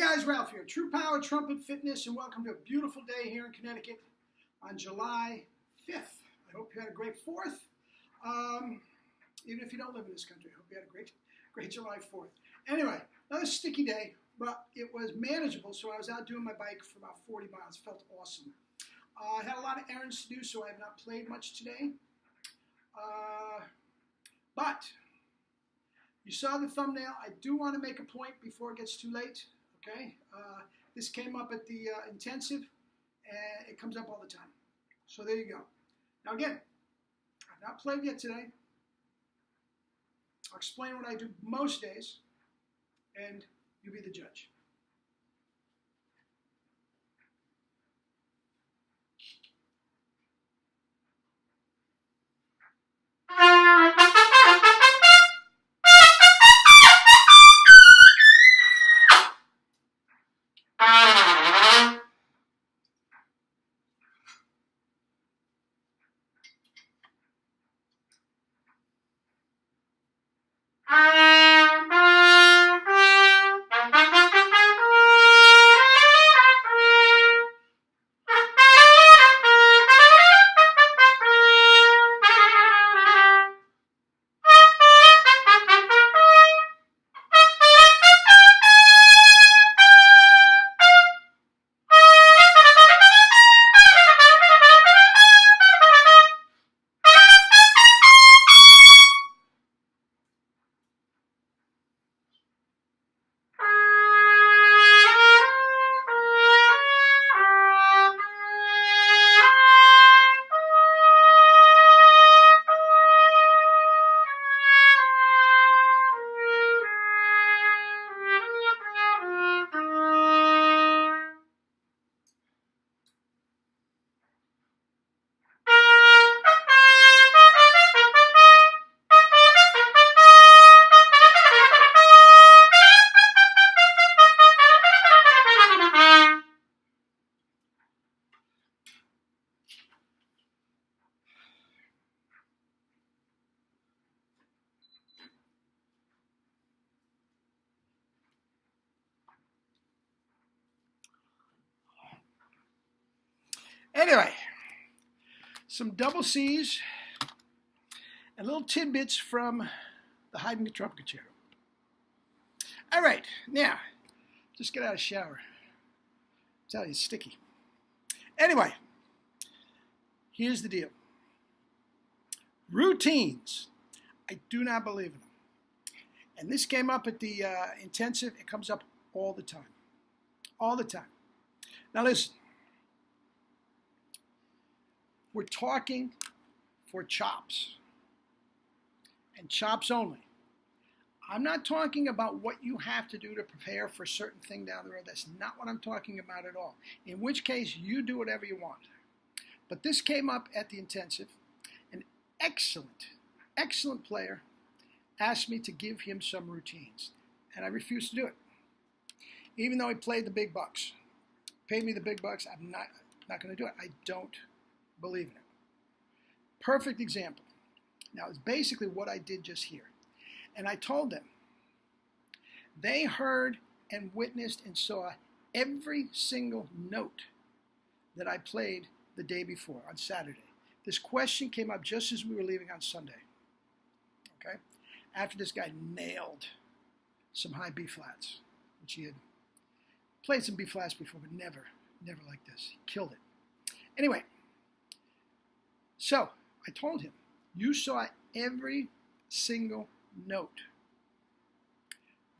guys, Ralph here. True Power Trumpet Fitness, and welcome to a beautiful day here in Connecticut on July 5th. I hope you had a great 4th. Even if you don't live in this country, I hope you had a great July 4th. Anyway, another sticky day, but it was manageable, so I was out doing my bike for about 40 miles. It felt awesome. I had a lot of errands to do, so I have not played much today. But you saw the thumbnail. I do want to make a point before it gets too late. Okay, this came up at the intensive, and it comes up all the time. So there you go. Now again, I've not played yet today. I'll explain what I do most days, and you be the judge. Anyway, some double C's and little tidbits from the Haydn Trumpet Concerto. All right, now, just get out of the shower. I tell you, it's sticky. Anyway, here's the deal. Routines. I do not believe in them. And this came up at the intensive. It comes up all the time. All the time. Now listen. We're talking for chops, and chops only. I'm not talking about what you have to do to prepare for a certain thing down the road. That's not what I'm talking about at all. In which case, you do whatever you want. But this came up at the intensive. An excellent player asked me to give him some routines, and I refused to do it. Even though he played the big bucks, paid me the big bucks, I'm not going to do it. I don't believe in it. Perfect example. Now, it's basically what I did just here. And I told them, they heard and witnessed and saw every single note that I played the day before, on Saturday. This question came up just as we were leaving on Sunday. Okay? After this guy nailed some high B flats, which he had played some B flats before, but never like this. He killed it. Anyway, so I told him, you saw every single note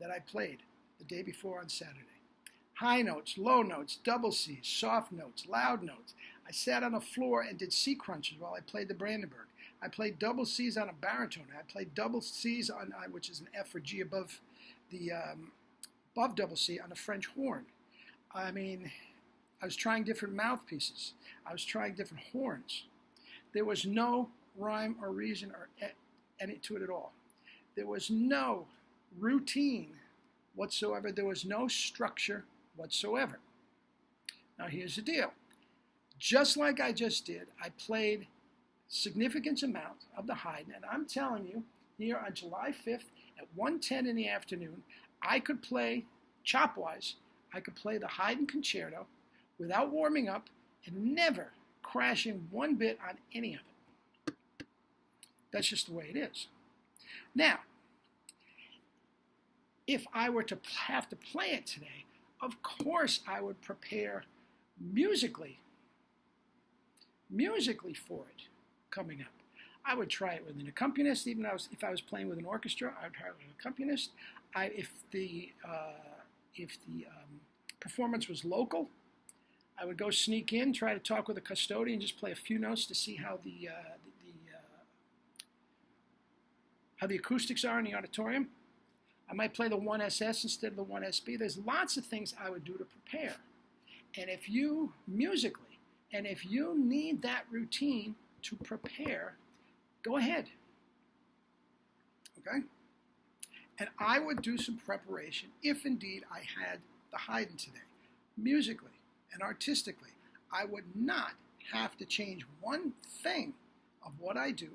that I played the day before on Saturday. High notes, low notes, double C's, soft notes, loud notes. I sat on the floor and did C crunches while I played the Brandenburg. I played double C's on a baritone. I played double C's on, which is an F or G above the above double C on a French horn. I mean, I was trying different mouthpieces. I was trying different horns. There was no rhyme or reason or any to it at all. There was no routine whatsoever. There was no structure whatsoever. Now here's the deal. Just like I just did, I played significant amount of the Haydn, and I'm telling you, here on July 5th at 1:10 in the afternoon, I could play, chop-wise, I could play the Haydn Concerto without warming up and never crashing one bit on any of it. That's just the way it is. Now, if I were to have to play it today, of course I would prepare musically for it coming up. I would try it with an accompanist, even if I was playing with an orchestra. I would try it with an accompanist. If the performance was local, I would go sneak in, try to talk with a custodian, just play a few notes to see how the acoustics are in the auditorium. I might play the 1SS instead of the 1SB. There's lots of things I would do to prepare. And if you musically, and if you need that routine to prepare, go ahead. Okay? And I would do some preparation if indeed I had the Haydn today. Musically and artistically, I would not have to change one thing of what I do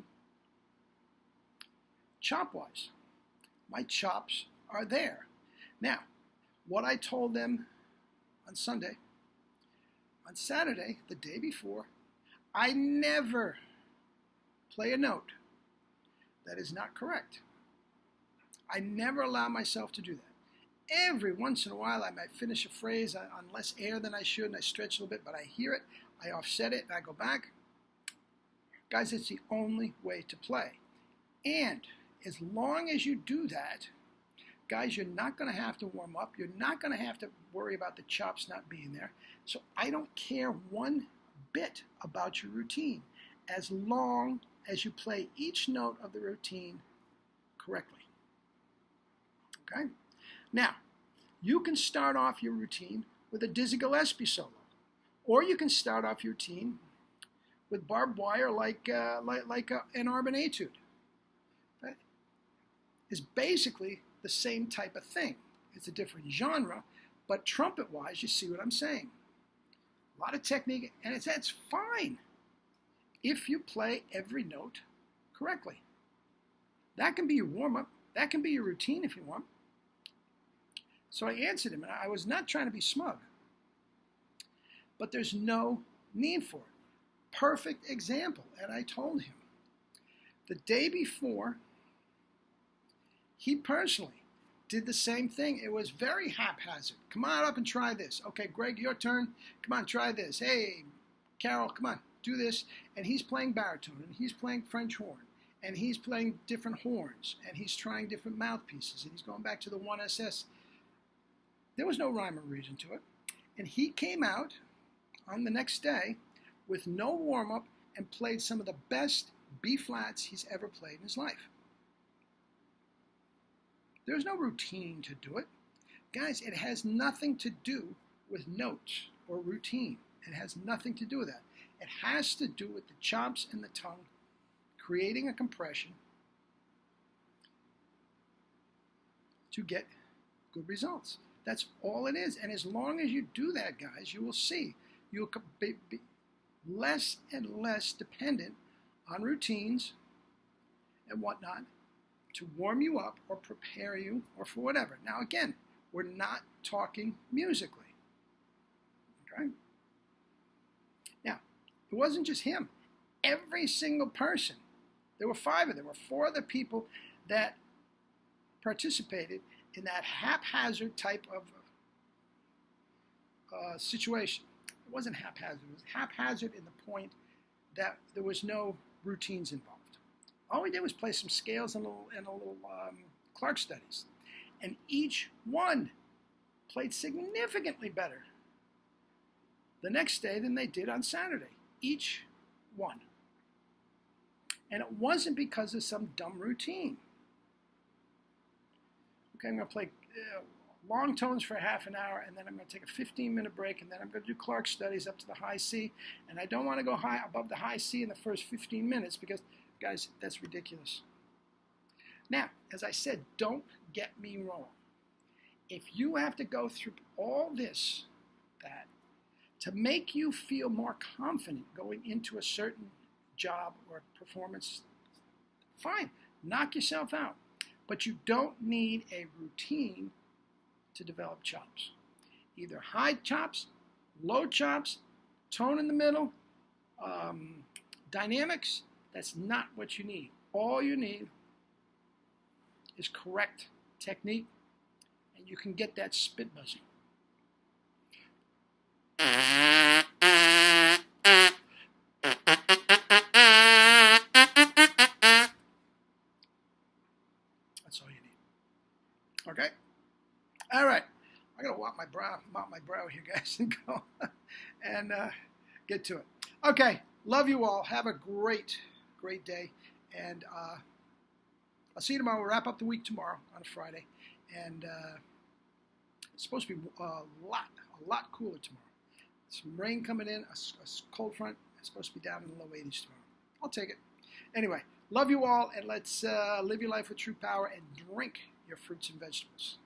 chop-wise. My chops are there. Now, what I told them on Sunday, on Saturday, the day before, I never play a note that is not correct. I never allow myself to do that. Every once in a while, I might finish a phrase on less air than I should, and I stretch a little bit, but I hear it, I offset it, and I go back. Guys, it's the only way to play. And as long as you do that, guys, you're not going to have to warm up. You're not going to have to worry about the chops not being there. So I don't care one bit about your routine as long as you play each note of the routine correctly. Okay? Now, you can start off your routine with a Dizzy Gillespie solo, or you can start off your routine with barbed wire like an Arbon Etude. That is basically the same type of thing. It's a different genre, but trumpet-wise, you see what I'm saying. A lot of technique, and that's fine if you play every note correctly. That can be your warm-up. That can be your routine if you want. So I answered him, and I was not trying to be smug. But there's no need for it. Perfect example, and I told him. The day before, he personally did the same thing. It was very haphazard. Come on up and try this. Okay, Greg, your turn. Come on, try this. Hey, Carol, come on, do this. And he's playing baritone, and he's playing French horn, and he's playing different horns, and he's trying different mouthpieces, and he's going back to the 1SS. There was no rhyme or reason to it. And he came out on the next day with no warm-up and played some of the best B-flats he's ever played in his life. There's no routine to do it. Guys, it has nothing to do with notes or routine. It has nothing to do with that. It has to do with the chops and the tongue, creating a compression to get good results. That's all it is. And as long as you do that, guys, you will see you'll be less and less dependent on routines and whatnot to warm you up or prepare you or for whatever. Now, again, we're not talking musically. Okay? Now, it wasn't just him. Every single person, there were 5 of them, there were 4 other people that participated in that haphazard type of situation. It wasn't haphazard. It was haphazard in the point that there was no routines involved. All we did was play some scales and a little Clark studies. And each one played significantly better the next day than they did on Saturday. Each one. And it wasn't because of some dumb routine. Okay, I'm going to play long tones for half an hour, and then I'm going to take a 15-minute break, and then I'm going to do Clark studies up to the high C. And I don't want to go high above the high C in the first 15 minutes because, guys, that's ridiculous. Now, as I said, don't get me wrong. If you have to go through all this, that, to make you feel more confident going into a certain job or performance, fine, knock yourself out. But you don't need a routine to develop chops. either high chops, low chops, tone in the middle, dynamics. That's not what you need. All you need is correct technique, and you can get that spit buzzing. That's all you need. Okay? All right. I gotta mop my brow here, guys, and go and get to it. Okay. Love you all. Have a great day, and I'll see you tomorrow. We'll wrap up the week tomorrow on a Friday, and it's supposed to be a lot cooler tomorrow. Some rain coming in, a cold front. It's supposed to be down in the low 80s tomorrow. I'll take it. Anyway, love you all, and let's live your life with true power and drink your fruits and vegetables.